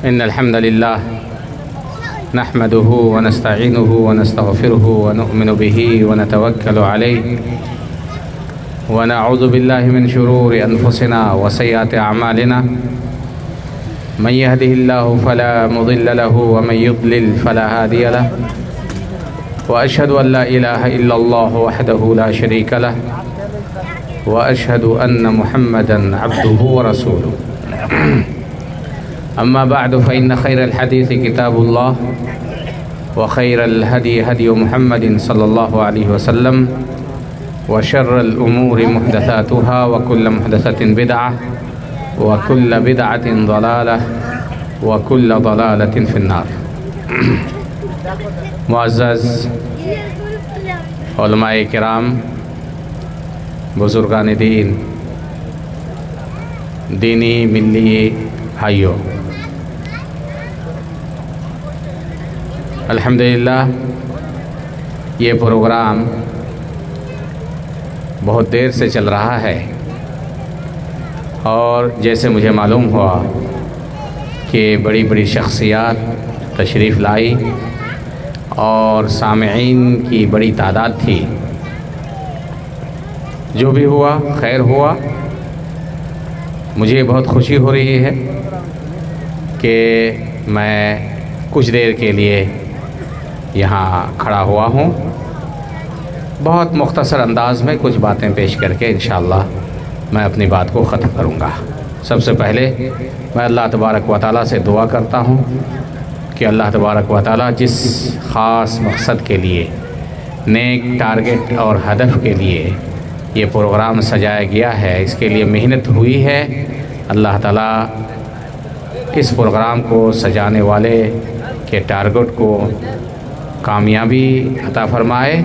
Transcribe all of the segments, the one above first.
إن الحمد لله نحمده ونستعينه ونستغفره ونؤمن به ونتوكل عليه ونعوذ بالله من شرور أنفسنا وسيئات أعمالنا من يهده الله فلا مضل له ومن يضلل فلا هادي له وأشهد أن لا إله إلا الله وحده لا شريك له وأشهد أن محمدا عبده ورسوله أما بعد فإن خير الحديث كتاب الله وخير الهدي هدي محمد صلى الله عليه وسلم وشر الأمور محدثاتها وكل محدثة بدعة وكل بدعة ضلالة وكل ضلالة في النار. معزز علماء کرام، بزرگان دین، دینی ملی بھائیوں، الحمدللہ یہ پروگرام بہت دیر سے چل رہا ہے اور جیسے مجھے معلوم ہوا کہ بڑی بڑی شخصیات تشریف لائی اور سامعین کی بڑی تعداد تھی. جو بھی ہوا خیر ہوا. مجھے بہت خوشی ہو رہی ہے کہ میں کچھ دیر کے لیے یہاں کھڑا ہوا ہوں. بہت مختصر انداز میں کچھ باتیں پیش کر کے انشاءاللہ میں اپنی بات کو ختم کروں گا. سب سے پہلے میں اللہ تبارک و تعالیٰ سے دعا کرتا ہوں کہ اللہ تبارک و تعالیٰ جس خاص مقصد کے لیے، نیک ٹارگٹ اور ہدف کے لیے یہ پروگرام سجایا گیا ہے، اس کے لیے محنت ہوئی ہے، اللہ تعالیٰ اس پروگرام کو سجانے والے کے ٹارگٹ کو کامیابی عطا فرمائے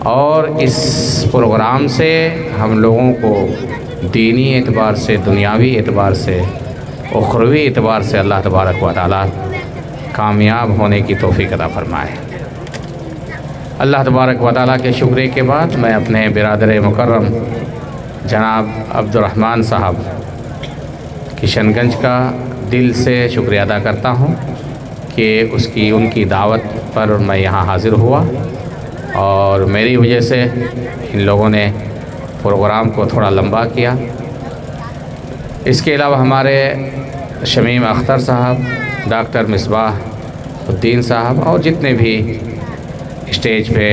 اور اس پروگرام سے ہم لوگوں کو دینی اعتبار سے، دنیاوی اعتبار سے، اخروی اعتبار سے اللہ تبارک و تعالیٰ کامیاب ہونے کی توفیق عطا فرمائے. اللہ تبارک و تعالیٰ کے شکریہ کے بعد میں اپنے برادر مکرم جناب عبدالرحمن صاحب کشن گنج کا دل سے شکریہ ادا کرتا ہوں کہ ان کی دعوت پر میں یہاں حاضر ہوا اور میری وجہ سے ان لوگوں نے پروگرام کو تھوڑا لمبا کیا. اس کے علاوہ ہمارے شمیم اختر صاحب، ڈاکٹر مصباح الدین صاحب اور جتنے بھی اسٹیج پہ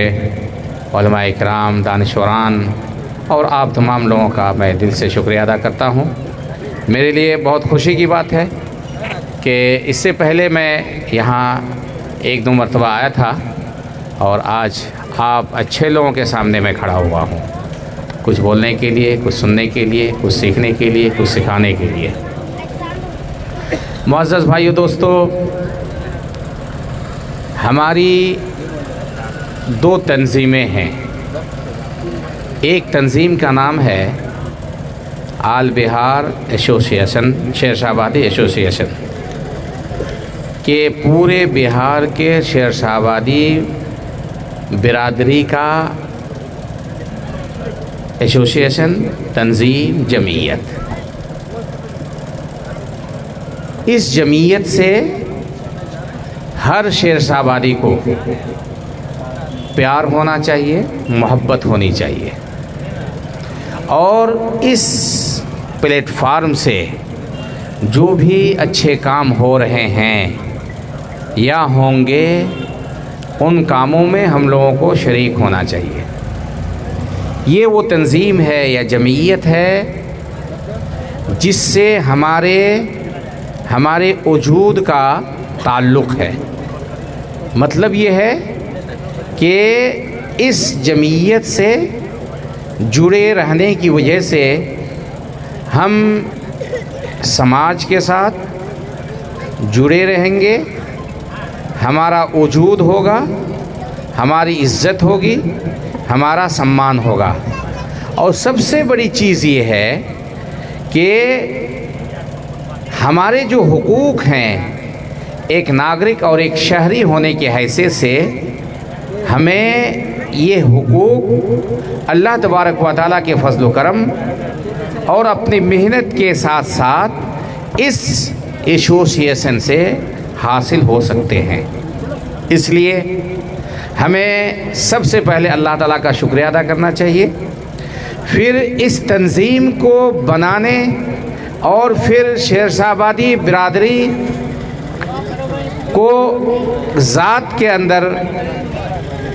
علماء اکرام، دانشوران اور آپ تمام لوگوں کا میں دل سے شکریہ ادا کرتا ہوں. میرے لیے بہت خوشی کی بات ہے کہ اس سے پہلے میں یہاں ایک دو مرتبہ آیا تھا اور آج آپ اچھے لوگوں کے سامنے میں کھڑا ہوا ہوں، کچھ بولنے کے لیے، کچھ سننے کے لیے، کچھ سیکھنے کے لیے، کچھ سکھانے کے لیے. معزز بھائیو، دوستو، ہماری دو تنظیمیں ہیں. ایک تنظیم کا نام ہے آل بہار ایسوسیشن، شیر شاہ آبادی ایسوسیشن، کہ پورے بہار کے شیر شاہ آبادی برادری کا ایسوسیشن، تنظیم، جمعیت. اس جمعیت سے ہر شیر شاہ آبادی کو پیار ہونا چاہیے، محبت ہونی چاہیے اور اس پلیٹ فارم سے جو بھی اچھے کام ہو رہے ہیں یا ہوں گے ان کاموں میں ہم لوگوں کو شریک ہونا چاہیے. یہ وہ تنظیم ہے یا جمعیت ہے جس سے ہمارے وجود کا تعلق ہے. مطلب یہ ہے کہ اس جمعیت سے جڑے رہنے کی وجہ سے ہم سماج کے ساتھ جڑے رہیں گے، ہمارا وجود ہوگا، ہماری عزت ہوگی، ہمارا سمان ہوگا. اور سب سے بڑی چیز یہ ہے کہ ہمارے جو حقوق ہیں ایک ناگرک اور ایک شہری ہونے کی حیثیت سے ہمیں یہ حقوق اللہ تبارک و تعالیٰ کے فضل و کرم اور اپنی محنت کے ساتھ ساتھ اس ایسوسیشن سے حاصل ہو سکتے ہیں۔ اس لیے ہمیں سب سے پہلے اللہ تعالیٰ کا شکریہ ادا کرنا چاہیے، پھر اس تنظیم کو بنانے اور پھر شیر شاہ آبادی برادری کو ذات کے اندر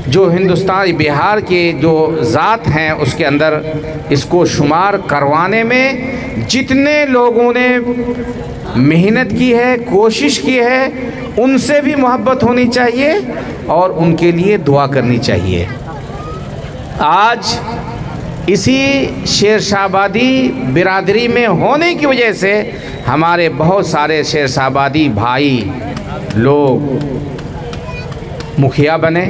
جو ہندوستان بہار کے جو ذات ہیں اس کے اندر اس کو شمار کروانے میں جتنے لوگوں نے محنت کی ہے، کوشش کی ہے، ان سے بھی محبت ہونی چاہیے اور ان کے لیے دعا کرنی چاہیے۔ آج اسی شیر شاہ آبادی برادری میں ہونے کی وجہ سے ہمارے بہت سارے شیر شاہ آبادی بھائی لوگ مکھیا بنے،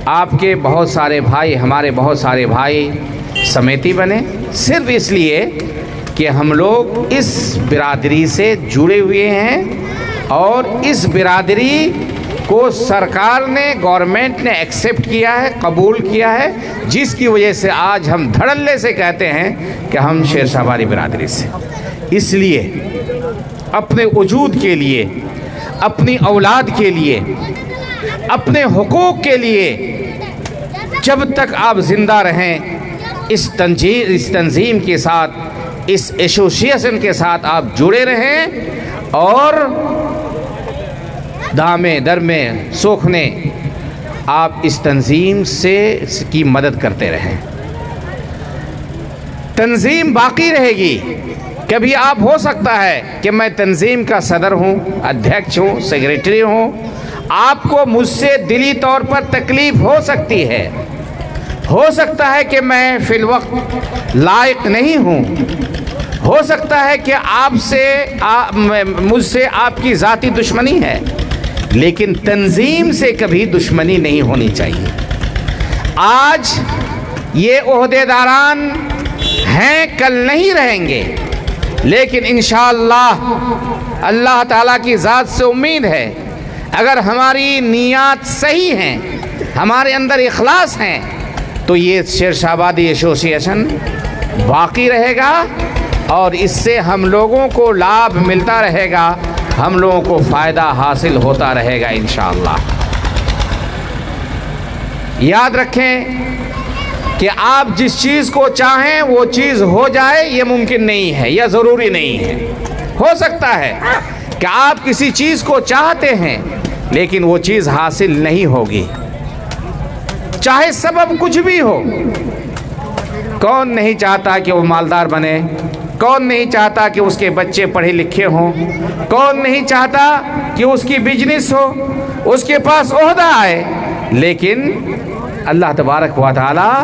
آپ کے بہت سارے بھائی، ہمارے بہت سارے بھائی سمیتی بنے، صرف اس لیے کہ ہم لوگ اس برادری سے جڑے ہوئے ہیں اور اس برادری کو سرکار نے، گورنمنٹ نے ایکسیپٹ کیا ہے، قبول کیا ہے، جس کی وجہ سے آج ہم دھڑلے سے کہتے ہیں کہ ہم شیر شاہ آبادی برادری سے۔ اس لیے اپنے وجود کے لیے، اپنی اولاد کے لیے، اپنے حقوق کے لیے جب تک آپ زندہ رہیں اس تنظیم کے ساتھ، اس ایسوسیشن کے ساتھ آپ جڑے رہیں اور دامے درمے سوکھنے آپ اس تنظیم سے کی مدد کرتے رہیں۔ تنظیم باقی رہے گی۔ کبھی آپ ہو سکتا ہے کہ میں تنظیم کا صدر ہوں، ادھیکش ہوں، سیکریٹری ہوں، آپ کو مجھ سے دلی طور پر تکلیف ہو سکتی ہے، ہو سکتا ہے کہ میں فی الوقت لائق نہیں ہوں، ہو سکتا ہے کہ مجھ سے آپ کی ذاتی دشمنی ہے، لیکن تنظیم سے کبھی دشمنی نہیں ہونی چاہیے۔ آج یہ عہدیداران ہیں، کل نہیں رہیں گے، لیکن انشاءاللہ اللہ تعالیٰ کی ذات سے امید ہے اگر ہماری نیات صحیح ہیں، ہمارے اندر اخلاص ہیں، تو یہ شیر شاہ آبادی ایسوسیشن باقی رہے گا اور اس سے ہم لوگوں کو لابھ ملتا رہے گا، ہم لوگوں کو فائدہ حاصل ہوتا رہے گا انشاءاللہ۔ یاد رکھیں کہ آپ جس چیز کو چاہیں وہ چیز ہو جائے یہ ممکن نہیں ہے، یہ ضروری نہیں ہے۔ ہو سکتا ہے کہ آپ کسی چیز کو چاہتے ہیں لیکن وہ چیز حاصل نہیں ہوگی، چاہے سبب کچھ بھی ہو۔ کون نہیں چاہتا کہ وہ مالدار بنے؟ کون نہیں چاہتا کہ اس کے بچے پڑھے لکھے ہوں؟ کون نہیں چاہتا کہ اس کی بزنس ہو، اس کے پاس عہدہ آئے؟ لیکن اللہ تبارک و تعالیٰ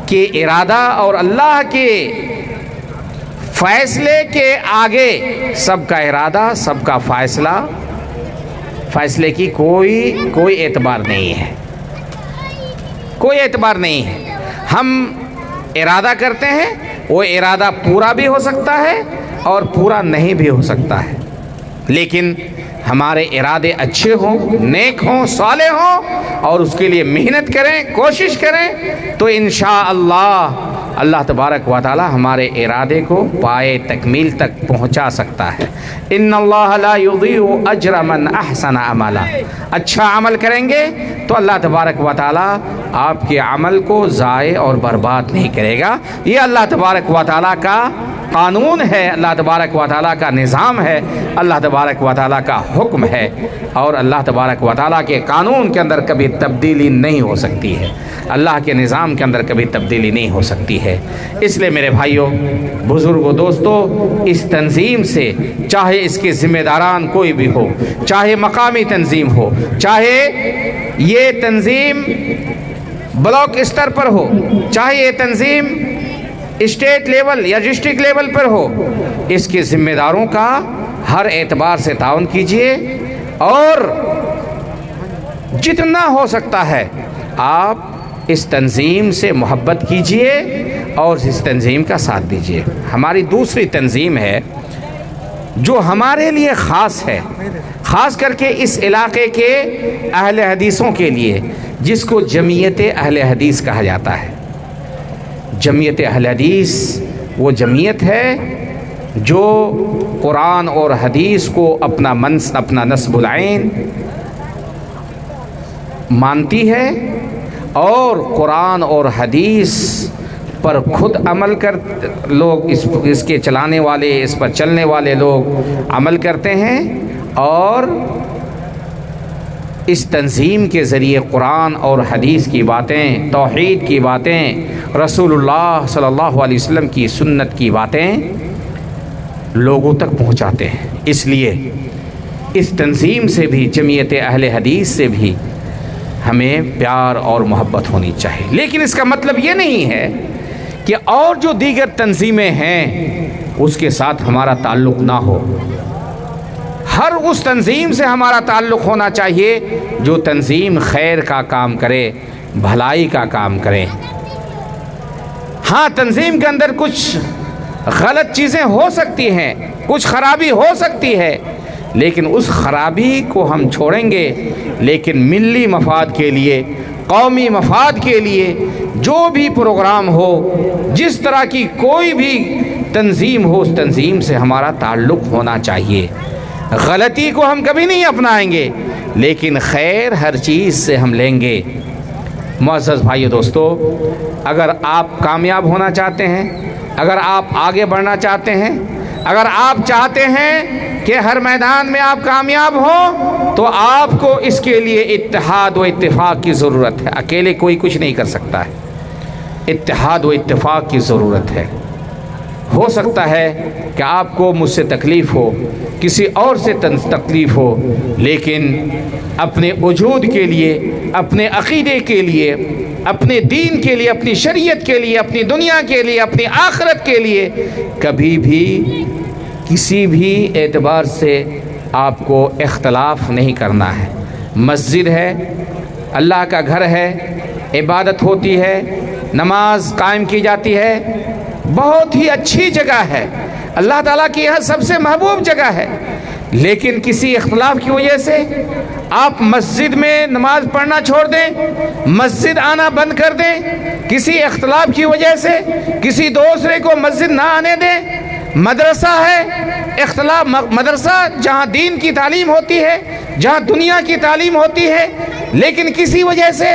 کے ارادہ اور اللہ کے فیصلے کے آگے سب کا ارادہ، سب کا فیصلے کی کوئی اعتبار نہیں ہے، کوئی اعتبار نہیں ہے۔ ہم ارادہ کرتے ہیں، وہ ارادہ پورا بھی ہو سکتا ہے اور پورا نہیں بھی ہو سکتا ہے، لیکن ہمارے ارادے اچھے ہوں، نیک ہوں، صالح ہوں اور اس کے لیے محنت کریں، کوشش کریں تو انشاءاللہ اللہ تبارک و تعالی ہمارے ارادے کو پائے تکمیل تک پہنچا سکتا ہے۔ ان اللہ لا یضیع اجر من احسن عملا، اچھا عمل کریں گے تو اللہ تبارک و تعالی آپ کے عمل کو ضائع اور برباد نہیں کرے گا۔ یہ اللہ تبارک و تعالی کا قانون ہے، اللہ تبارک و تعالیٰ کا نظام ہے، اللہ تبارک و تعالیٰ کا حکم ہے، اور اللہ تبارک و تعالیٰ کے قانون کے اندر کبھی تبدیلی نہیں ہو سکتی ہے، اللہ کے نظام کے اندر کبھی تبدیلی نہیں ہو سکتی ہے۔ اس لیے میرے بھائیوں، بزرگوں، دوستوں، اس تنظیم سے چاہے اس کے ذمہ داران کوئی بھی ہو، چاہے مقامی تنظیم ہو، چاہے یہ تنظیم بلاک اسٹر پر ہو، چاہے یہ تنظیم اسٹیٹ لیول یا ڈسٹرکٹ لیول پر ہو، اس کے ذمہ داروں کا ہر اعتبار سے تعاون کیجیے اور جتنا ہو سکتا ہے آپ اس تنظیم سے محبت کیجیے اور اس تنظیم کا ساتھ دیجیے۔ ہماری دوسری تنظیم ہے جو ہمارے لیے خاص ہے، خاص کر کے اس علاقے کے اہل حدیثوں کے لیے، جس کو جمعیت اہل حدیث کہا جاتا ہے۔ جمعیت اہل حدیث وہ جمعیت ہے جو قرآن اور حدیث کو اپنا نصب العین مانتی ہے اور قرآن اور حدیث پر خود عمل لوگ اس کے چلانے والے، اس پر چلنے والے لوگ عمل کرتے ہیں، اور اس تنظیم کے ذریعے قرآن اور حدیث کی باتیں، توحید کی باتیں، رسول اللہ صلی اللہ علیہ وسلم کی سنت کی باتیں لوگوں تک پہنچاتے ہیں۔ اس لیے اس تنظیم سے بھی، جمعیت اہل حدیث سے بھی ہمیں پیار اور محبت ہونی چاہیے، لیکن اس کا مطلب یہ نہیں ہے کہ اور جو دیگر تنظیمیں ہیں اس کے ساتھ ہمارا تعلق نہ ہو۔ ہر اس تنظیم سے ہمارا تعلق ہونا چاہیے جو تنظیم خیر کا کام کرے، بھلائی کا کام کرے۔ ہاں، تنظیم کے اندر کچھ غلط چیزیں ہو سکتی ہیں، کچھ خرابی ہو سکتی ہے، لیکن اس خرابی کو ہم چھوڑیں گے، لیکن ملی مفاد کے لیے، قومی مفاد کے لیے جو بھی پروگرام ہو، جس طرح کی کوئی بھی تنظیم ہو، اس تنظیم سے ہمارا تعلق ہونا چاہیے۔ غلطی کو ہم کبھی نہیں اپنائیں گے، لیکن خیر ہر چیز سے ہم لیں گے۔ معزز بھائیو دوستو، اگر آپ کامیاب ہونا چاہتے ہیں، اگر آپ آگے بڑھنا چاہتے ہیں، اگر آپ چاہتے ہیں کہ ہر میدان میں آپ کامیاب ہوں، تو آپ کو اس کے لیے اتحاد و اتفاق کی ضرورت ہے۔ اکیلے کوئی کچھ نہیں کر سکتا ہے، اتحاد و اتفاق کی ضرورت ہے۔ ہو سکتا ہے کہ آپ کو مجھ سے تکلیف ہو، کسی اور سے تکلیف ہو، لیکن اپنے وجود کے لیے، اپنے عقیدے کے لیے، اپنے دین کے لیے، اپنی شریعت کے لیے، اپنی دنیا کے لیے، اپنی آخرت کے لیے کبھی بھی کسی بھی اعتبار سے آپ کو اختلاف نہیں کرنا ہے۔ مسجد ہے، اللہ کا گھر ہے، عبادت ہوتی ہے، نماز قائم کی جاتی ہے، بہت ہی اچھی جگہ ہے، اللہ تعالیٰ کی یہاں سب سے محبوب جگہ ہے، لیکن کسی اختلاف کی وجہ سے آپ مسجد میں نماز پڑھنا چھوڑ دیں، مسجد آنا بند کر دیں، کسی اختلاف کی وجہ سے کسی دوسرے کو مسجد نہ آنے دیں۔ مدرسہ ہے، اختلاف، مدرسہ جہاں دین کی تعلیم ہوتی ہے، جہاں دنیا کی تعلیم ہوتی ہے، لیکن کسی وجہ سے،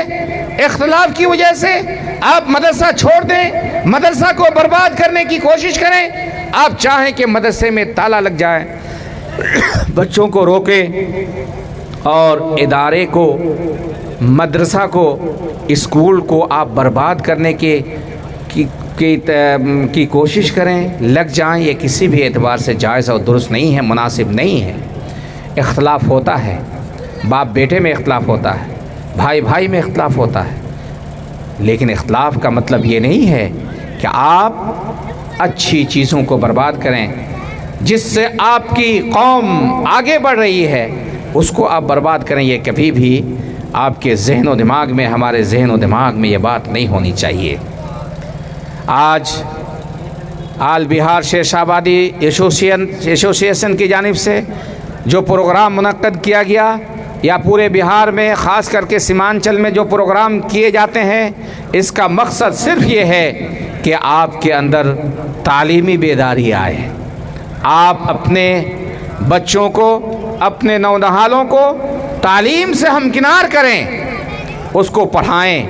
اختلاف کی وجہ سے آپ مدرسہ چھوڑ دیں، مدرسہ کو برباد کرنے کی کوشش کریں۔ آپ چاہیں کہ مدرسے میں تالا لگ جائے، بچوں کو روکیں اور ادارے کو، مدرسہ کو، اسکول کو آپ برباد کرنے کی کوشش کریں، لگ جائیں، یہ کسی بھی اعتبار سے جائز اور درست نہیں ہے، مناسب نہیں ہے۔ اختلاف ہوتا ہے، باپ بیٹے میں اختلاف ہوتا ہے، بھائی بھائی میں اختلاف ہوتا ہے، لیکن اختلاف کا مطلب یہ نہیں ہے کہ آپ اچھی چیزوں کو برباد کریں، جس سے آپ کی قوم آگے بڑھ رہی ہے اس کو آپ برباد کریں۔ یہ کبھی بھی آپ کے ذہن و دماغ میں، ہمارے ذہن و دماغ میں یہ بات نہیں ہونی چاہیے۔ آج آل بہار شیرشاہ آبادی ایسوسیشن کی جانب سے جو پروگرام منعقد کیا گیا، یا پورے بہار میں، خاص کر کے سیمانچل میں جو پروگرام کیے جاتے ہیں، اس کا مقصد صرف یہ ہے کہ آپ کے اندر تعلیمی بیداری آئے، آپ اپنے بچوں کو، اپنے نونہالوں کو تعلیم سے ہمکنار کریں، اس کو پڑھائیں،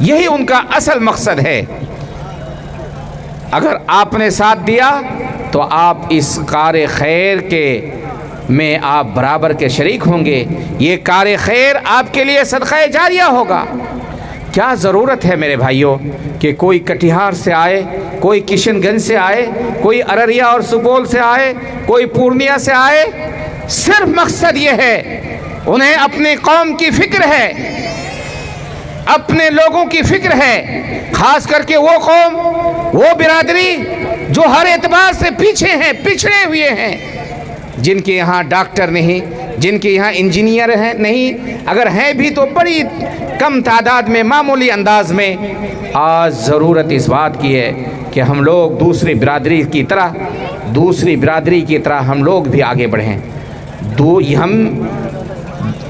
یہی ان کا اصل مقصد ہے۔ اگر آپ نے ساتھ دیا تو آپ اس کار خیر کے میں آپ برابر کے شریک ہوں گے، یہ کار خیر آپ کے لیے صدقہ جاریہ ہوگا۔ کیا ضرورت ہے میرے بھائیوں کہ کوئی کٹیہار سے آئے، کوئی کشن گنج سے آئے، کوئی ارریہ اور سپول سے آئے، کوئی پورنیہ سے آئے؟ صرف مقصد یہ ہے، انہیں اپنی قوم کی فکر ہے، اپنے لوگوں کی فکر ہے، خاص کر کے وہ قوم، وہ برادری جو ہر اعتبار سے پیچھے ہیں، پچھڑے ہوئے ہیں، جن کے یہاں ڈاکٹر نہیں، جن کے یہاں انجینئر ہیں نہیں، اگر ہیں بھی تو بڑی کم تعداد میں، معمولی انداز میں۔ آج ضرورت اس بات کی ہے کہ ہم لوگ دوسری برادری کی طرح ہم لوگ بھی آگے بڑھیں۔ ہم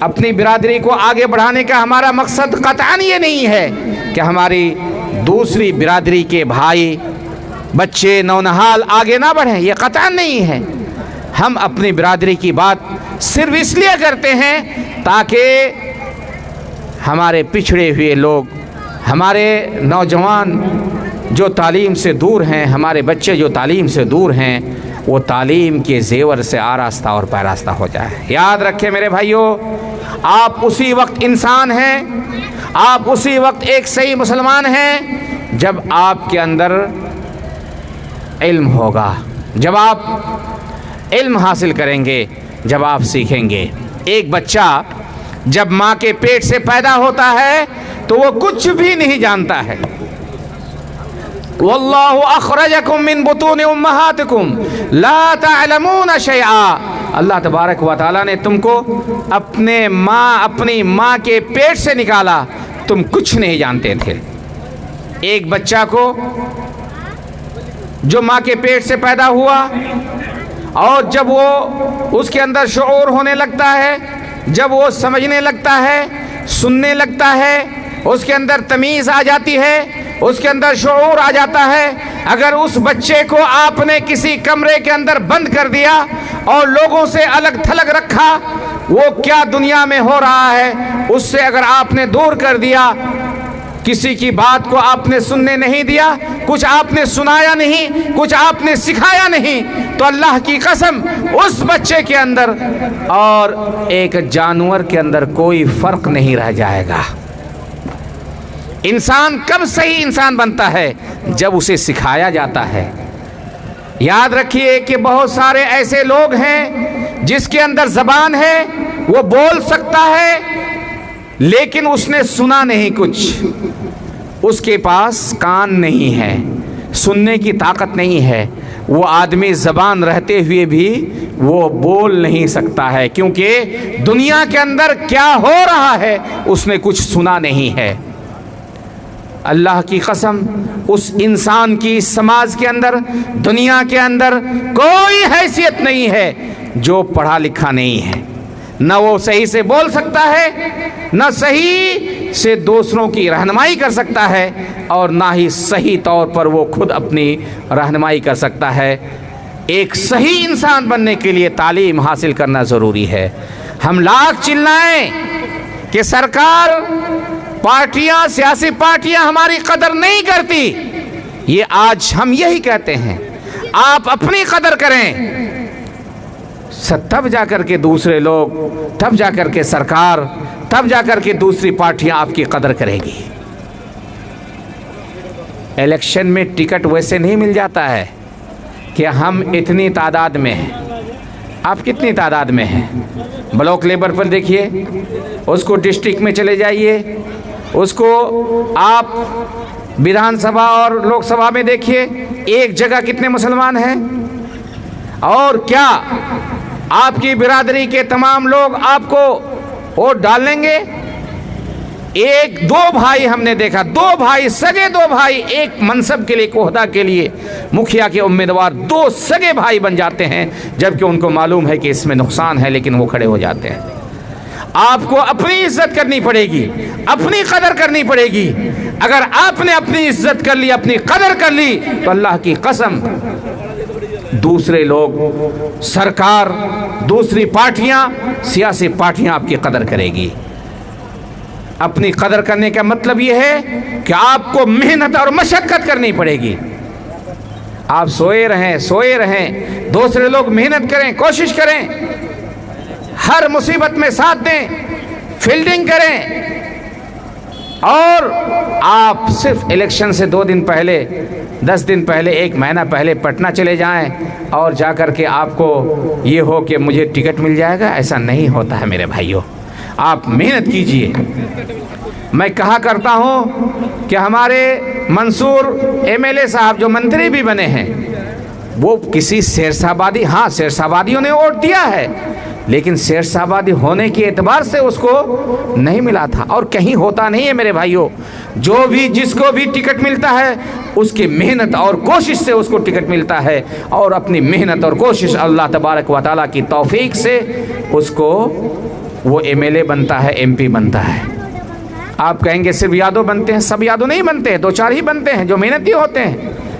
اپنی برادری کو آگے بڑھانے کا ہمارا مقصد قطعاً یہ نہیں ہے کہ ہماری دوسری برادری کے بھائی، بچے، نونہال آگے نہ بڑھیں، یہ قطعاً نہیں ہے۔ ہم اپنی برادری کی بات صرف اس لیے کرتے ہیں تاکہ ہمارے پچھڑے ہوئے لوگ، ہمارے نوجوان جو تعلیم سے دور ہیں، ہمارے بچے جو تعلیم سے دور ہیں، وہ تعلیم کے زیور سے آراستہ اور پیراستہ ہو جائے۔ یاد رکھیں میرے بھائیوں، آپ اسی وقت انسان ہیں، آپ اسی وقت ایک صحیح مسلمان ہیں جب آپ کے اندر علم ہوگا، جب آپ علم حاصل کریں گے، جب آپ سیکھیں گے۔ ایک بچہ جب ماں کے پیٹ سے پیدا ہوتا ہے تو وہ کچھ بھی نہیں جانتا ہے۔ واللہ اخرجکم من بطون امہاتکم لا تعلمون شیئا، اللہ تبارک و تعالیٰ نے تم کو اپنی ماں کے پیٹ سے نکالا، تم کچھ نہیں جانتے تھے۔ ایک بچہ کو جو ماں کے پیٹ سے پیدا ہوا اور جب وہ اس کے اندر شعور ہونے لگتا ہے، جب وہ سمجھنے لگتا ہے، سننے لگتا ہے، اس کے اندر تمیز آ جاتی ہے، اس کے اندر شعور آ جاتا ہے، اگر اس بچے کو آپ نے کسی کمرے کے اندر بند کر دیا اور لوگوں سے الگ تھلگ رکھا، وہ کیا دنیا میں ہو رہا ہے اس سے اگر آپ نے دور کر دیا، کسی کی بات کو آپ نے سننے نہیں دیا، کچھ آپ نے سنایا نہیں، کچھ آپ نے سکھایا نہیں، تو اللہ کی قسم اس بچے کے اندر اور ایک جانور کے اندر کوئی فرق نہیں رہ جائے گا۔ انسان کب صحیح انسان بنتا ہے؟ جب اسے سکھایا جاتا ہے۔ یاد رکھیے کہ بہت سارے ایسے لوگ ہیں جس کے اندر زبان ہے، وہ بول سکتا ہے لیکن اس نے سنا نہیں کچھ، اس کے پاس کان نہیں ہے، سننے کی طاقت نہیں ہے، وہ آدمی زبان رہتے ہوئے بھی وہ بول نہیں سکتا ہے، کیونکہ دنیا کے اندر کیا ہو رہا ہے اس نے کچھ سنا نہیں ہے۔ اللہ کی قسم اس انسان کی سماج کے اندر، دنیا کے اندر کوئی حیثیت نہیں ہے جو پڑھا لکھا نہیں ہے، نہ وہ صحیح سے بول سکتا ہے، نہ صحیح سے دوسروں کی رہنمائی کر سکتا ہے، اور نہ ہی صحیح طور پر وہ خود اپنی رہنمائی کر سکتا ہے۔ ایک صحیح انسان بننے کے لیے تعلیم حاصل کرنا ضروری ہے۔ ہم لاکھ چلائیں کہ سرکار، پارٹیاں، سیاسی پارٹیاں ہماری قدر نہیں کرتی، یہ آج ہم یہی کہتے ہیں، آپ اپنی قدر کریں، تب جا کر کے دوسرے لوگ، تب جا کر کے سرکار، تب جا کر کے دوسری پارٹیاں آپ کی قدر کرے گی۔ الیکشن میں ٹکٹ ویسے نہیں مل جاتا ہے کہ ہم اتنی تعداد میں ہیں، آپ کتنی تعداد میں ہیں؟ بلاک لیول پر دیکھیے، اس کو ڈسٹرکٹ میں چلے جائیے، اس کو آپ ویدھان سبھا اور لوک سبھا میں دیکھیے، ایک جگہ کتنے مسلمان ہیں؟ اور کیا آپ کی برادری کے تمام لوگ آپ کو ووٹ ڈال لیں گے؟ ایک دو بھائی ہم نے دیکھا، دو بھائی، سگے دو بھائی، ایک منصب کے لیے، ایک عہدہ کے لیے مکھیا کے امیدوار، دو سگے بھائی بن جاتے ہیں، جبکہ ان کو معلوم ہے کہ اس میں نقصان ہے، لیکن وہ کھڑے ہو جاتے ہیں۔ آپ کو اپنی عزت کرنی پڑے گی، اپنی قدر کرنی پڑے گی۔ اگر آپ نے اپنی عزت کر لی، اپنی قدر کر لی، تو اللہ کی قسم دوسرے لوگ، سرکار، دوسری پارٹیاں، سیاسی پارٹیاں آپ کی قدر کرے گی۔ اپنی قدر کرنے کا مطلب یہ ہے کہ آپ کو محنت اور مشقت کرنی پڑے گی۔ آپ سوئے رہیں، دوسرے لوگ محنت کریں، کوشش کریں، ہر مصیبت میں ساتھ دیں، فیلڈنگ کریں، اور آپ صرف الیکشن سے 2 دن پہلے، 10 دن پہلے، 1 مہینہ پہلے پٹنہ چلے جائیں اور جا کر کے آپ کو یہ ہو کہ مجھے ٹکٹ مل جائے گا، ایسا نہیں ہوتا ہے میرے بھائیوں۔ آپ محنت کیجئے۔ میں کہا کرتا ہوں کہ ہمارے منصور MLA صاحب جو منتری بھی بنے ہیں، وہ کسی سیرسابادی، ہاں سیرسابادیوں نے ووٹ دیا ہے، لیکن سیرسابادی ہونے کے اعتبار سے اس کو نہیں ملا تھا، اور کہیں ہوتا نہیں ہے میرے بھائیوں۔ جو بھی، جس کو بھی ٹکٹ ملتا ہے، اس کی محنت اور کوشش سے اس کو ٹکٹ ملتا ہے، اور اپنی محنت اور کوشش اللہ تبارک و تعالیٰ کی توفیق سے اس کو وہ MLA بنتا ہے، MP بنتا ہے۔ آپ کہیں گے صرف یادو بنتے ہیں، سب یادو نہیں بنتے ہیں، 2-4 ہی بنتے ہیں جو محنتی ہوتے ہیں۔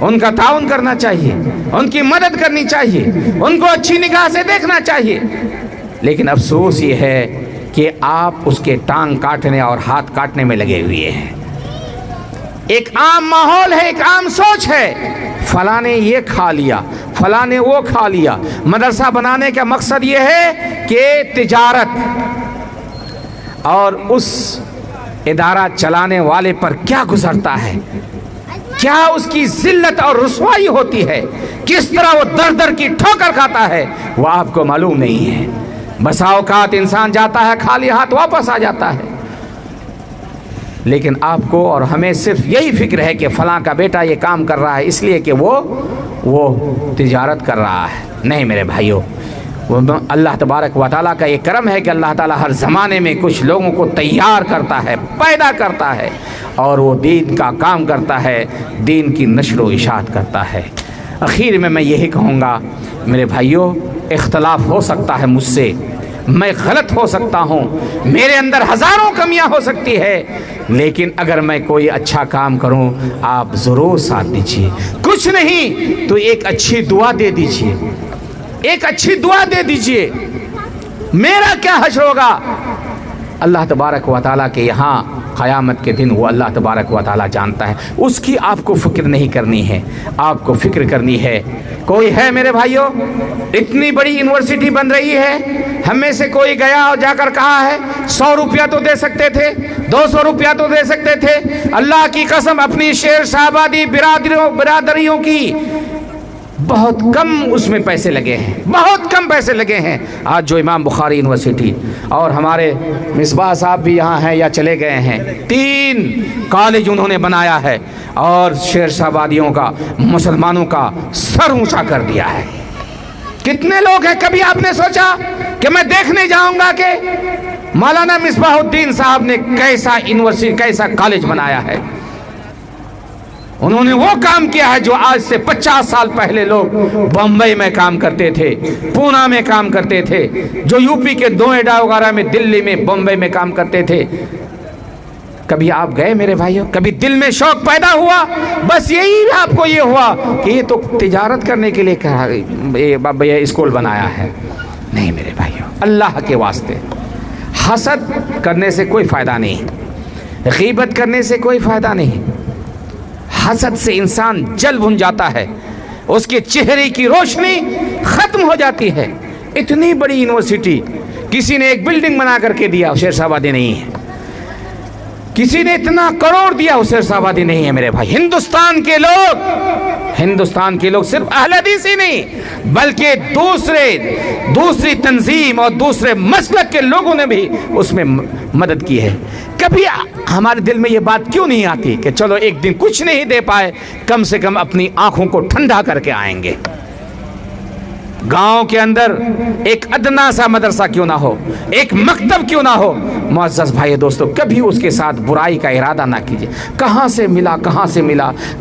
ان کا تعاون کرنا چاہیے، ان کی مدد کرنی چاہیے، ان کو اچھی نگاہ سے دیکھنا چاہیے۔ لیکن افسوس یہ ہے کہ آپ اس کے ٹانگ کاٹنے اور ہاتھ کاٹنے میں لگے ہوئے ہیں۔ ایک عام ماحول ہے، ایک عام سوچ ہے، فلاں نے یہ کھا لیا، فلاں نے وہ کھا لیا۔ مدرسہ بنانے کا مقصد یہ ہے کہ تجارت اور اس ادارہ چلانے والے پر کیا گزرتا ہے، کیا اس کی ذلت اور رسوائی ہوتی ہے، کس طرح وہ در در کی ٹھوکر کھاتا ہے، وہ آپ کو معلوم نہیں ہے۔ بسا اوقات انسان جاتا ہے خالی ہاتھ واپس آ جاتا ہے، لیکن آپ کو اور ہمیں صرف یہی فکر ہے کہ فلاں کا بیٹا یہ کام کر رہا ہے اس لیے کہ وہ تجارت کر رہا ہے۔ نہیں میرے بھائیوں، اللہ تبارک و تعالیٰ کا یہ کرم ہے کہ اللہ تعالیٰ ہر زمانے میں کچھ لوگوں کو تیار کرتا ہے، پیدا کرتا ہے، اور وہ دین کا کام کرتا ہے، دین کی نشر و اشاعت کرتا ہے۔ اخیر میں یہی کہوں گا میرے بھائیوں، اختلاف ہو سکتا ہے مجھ سے، میں غلط ہو سکتا ہوں، میرے اندر ہزاروں کمیاں ہو سکتی ہے، لیکن اگر میں کوئی اچھا کام کروں آپ ضرور ساتھ دیجیے، کچھ نہیں تو ایک اچھی دعا دے دیجیے، ایک اچھی دعا دے دیجیے، میرا کیا حشر ہوگا اللہ تبارک و تعالیٰ کے یہاں قیامت کے دن، وہ اللہ تبارک و تعالیٰ جانتا ہے، اس کی آپ کو فکر نہیں کرنی ہے، آپ کو فکر کرنی ہے۔ کوئی ہے میرے بھائیوں، اتنی بڑی یونیورسٹی بن رہی ہے، ہم میں سے کوئی گیا اور جا کر کہا ہے 100 روپیہ تو دے سکتے تھے، 200 روپیہ تو دے سکتے تھے؟ اللہ کی قسم اپنی شیر شاہبادی برادریوں کی بہت کم اس میں پیسے لگے ہیں، بہت کم پیسے لگے ہیں۔ آج جو امام بخاری یونیورسٹی اور ہمارے مصباح صاحب بھی یہاں ہیں یا چلے گئے ہیں، 3 کالج انہوں نے بنایا ہے اور شیر شاہبادیوں کا، مسلمانوں کا سر اونچا کر دیا ہے۔ کتنے لوگ ہیں، کبھی آپ نے سوچا کہ میں دیکھنے جاؤں گا کہ مولانا مصباح الدین صاحب نے کیسا یونیورسٹی، کیسا کالج بنایا ہے؟ انہوں نے وہ کام کیا ہے جو آج سے 50 سال پہلے لوگ بمبئی میں کام کرتے تھے، پونا میں کام کرتے تھے، جو یو پی کے نوئیڈا وغیرہ میں، دلی میں، بمبئی میں کام کرتے تھے۔ کبھی آپ گئے میرے بھائیوں؟ کبھی دل میں شوق پیدا ہوا؟ بس یہی آپ کو یہ ہوا کہ یہ تو تجارت کرنے کے لیے یہ اسکول بنایا ہے؟ نہیں میرے بھائیوں، اللہ کے واسطے حسد کرنے سے کوئی فائدہ نہیں، غیبت کرنے سے کوئی فائدہ نہیں۔ حسد سے انسان جل بھن جاتا ہے، اس کے چہرے کی روشنی ختم ہو جاتی ہے۔ اتنی بڑی یونیورسٹی کسی نے ایک بلڈنگ بنا کر کے دیا، شیر شاہبادی نہیں ہے۔ کسی نے اتنا کروڑ دیا، شیر شاہبادی نہیں ہے میرے بھائی۔ ہندوستان کے لوگ صرف اہل حدیث ہی نہیں بلکہ دوسری تنظیم اور دوسرے مسلک کے لوگوں نے بھی اس میں مدد کی ہے۔ کبھی ہمارے دل میں یہ بات کیوں نہیں آتی کہ چلو ایک دن کچھ نہیں دے پائے، کم سے کم اپنی آنکھوں کو ٹھنڈا کر کے آئیں گے؟ گاؤں کے اندر ایک ادنا سا مدرسہ کیوں نہ ہو، ایک مکتب کیوں نہ ہو؟ معزز بھائی دوستو، کبھی اس کے ساتھ برائی کا ارادہ نہ کیجیے۔ کہاں سے ملا،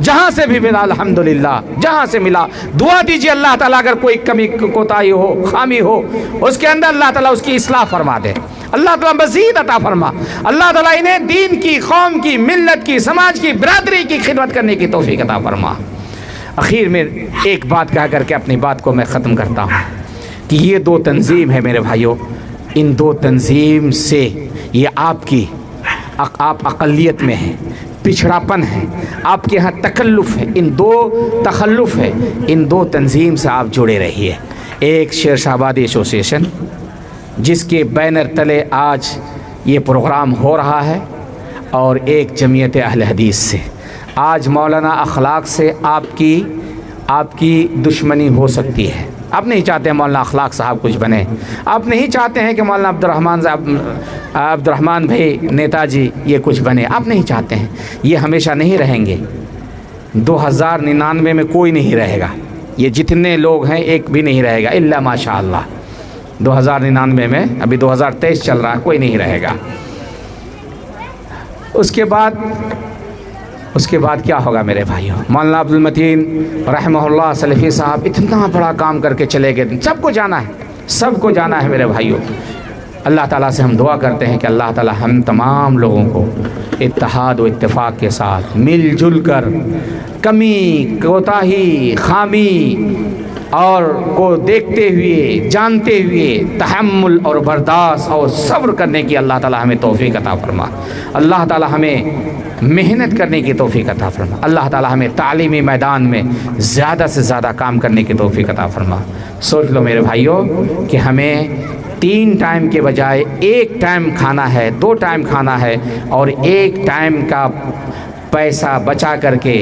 جہاں سے بھی ملا الحمدللہ، جہاں سے ملا دعا دیجیے اللہ تعالیٰ اگر کوئی کمی کوتاہی ہو، خامی ہو اس کے اندر، اللہ تعالیٰ اس کی اصلاح فرما دے، اللہ تعالیٰ مزید عطا فرما، اللہ تعالیٰ انہیں دین کی، قوم کی، ملت کی، سماج کی، برادری کی خدمت کرنے کی توفیق عطا فرما۔ اخیر میں ایک بات کہہ کر کے اپنی بات کو میں ختم کرتا ہوں کہ یہ 2 تنظیم ہے میرے بھائیوں، ان 2 تنظیم سے یہ آپ اقلیت میں ہیں، پچھڑاپن ہے، آپ کے ہاں تکلف ہے، تخلف ہے، ان 2 تنظیم سے آپ جڑے رہیے۔ ایک شیر شاہبادی ایسوسیشن جس کے بینر تلے آج یہ پروگرام ہو رہا ہے، اور ایک جمعیت اہل حدیث سے۔ آج مولانا اخلاق سے آپ کی دشمنی ہو سکتی ہے، آپ نہیں چاہتے ہیں مولانا اخلاق صاحب کچھ بنے، آپ نہیں چاہتے ہیں کہ مولانا عبد الرحمن بھائی نیتا جی یہ کچھ بنے، آپ نہیں چاہتے ہیں، یہ ہمیشہ نہیں رہیں گے۔ 2099 میں کوئی نہیں رہے گا، یہ جتنے لوگ ہیں ایک بھی نہیں رہے گا الا ماشاء اللہ۔ 2099 میں، ابھی 2023 چل رہا ہے، کوئی نہیں رہے گا۔ اس کے بعد کیا ہوگا میرے بھائیوں؟ مولانا عبد المتین رحمہ اللہ سلفی صاحب اتنا بڑا کام کر کے چلے گئے، سب کو جانا ہے میرے بھائیوں۔ اللہ تعالیٰ سے ہم دعا کرتے ہیں کہ اللہ تعالیٰ ہم تمام لوگوں کو اتحاد و اتفاق کے ساتھ مل جل کر کمی کوتاہی خامی اور کو دیکھتے ہوئے جانتے ہوئے تحمل اور برداشت اور صبر کرنے کی اللہ تعالیٰ ہمیں توفیق عطا فرما. اللہ تعالیٰ ہمیں محنت کرنے کی توفیق عطا فرما. اللہ تعالیٰ ہمیں تعلیمی میدان میں زیادہ سے زیادہ کام کرنے کی توفیق عطا فرما. سوچ لو میرے بھائیوں کہ ہمیں 3 ٹائم کے بجائے 1 ٹائم کھانا ہے، 2 ٹائم کھانا ہے، اور 1 ٹائم کا پیسہ بچا کر کے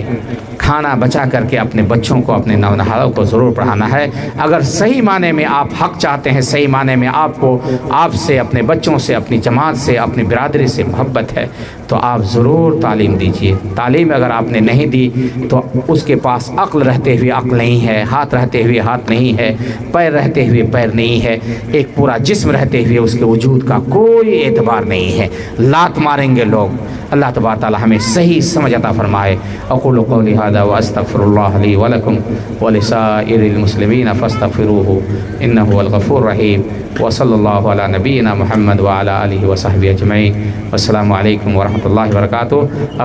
کھانا بچا کر کے اپنے بچوں کو اپنے نونہالوں کو ضرور پڑھانا ہے. اگر صحیح معنی میں آپ حق چاہتے ہیں، صحیح معنی میں آپ کو آپ سے اپنے بچوں سے اپنی جماعت سے اپنی برادری سے محبت ہے تو آپ ضرور تعلیم دیجیے. تعلیم اگر آپ نے نہیں دی تو اس کے پاس عقل رہتے ہوئے عقل نہیں ہے، ہاتھ رہتے ہوئے ہاتھ نہیں ہے، پیر رہتے ہوئے پیر نہیں ہے، ایک پورا جسم رہتے ہوئے اس کے وجود کا کوئی اعتبار نہیں ہے. لات ماریں گے لوگ. اللہ تبارک تعالی ہمیں صحیح سمجھ عطا فرمائے. اقول قولی ھذا واستغفر اللہ لی ولکم ولسائر المسلمین فاستغفروہ انہ هو الغفور الرحیم. وصلی اللہ علی نبینا محمد وعلی آلہ وصحبہ اجمعین. السلام علیکم ورحمۃ اللہ وبرکاتہ.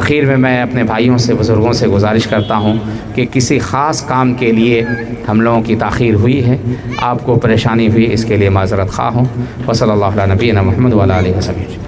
اخیر میں اپنے بھائیوں سے بزرگوں سے گزارش کرتا ہوں کہ کسی خاص کام کے لیے ہم لوگوں کی تاخیر ہوئی ہے، آپ کو پریشانی ہوئی، اس کے لیے معذرت خواہ ہوں. وصلی اللہ علی نبینا محمد وعلی آلہ وصحبہ.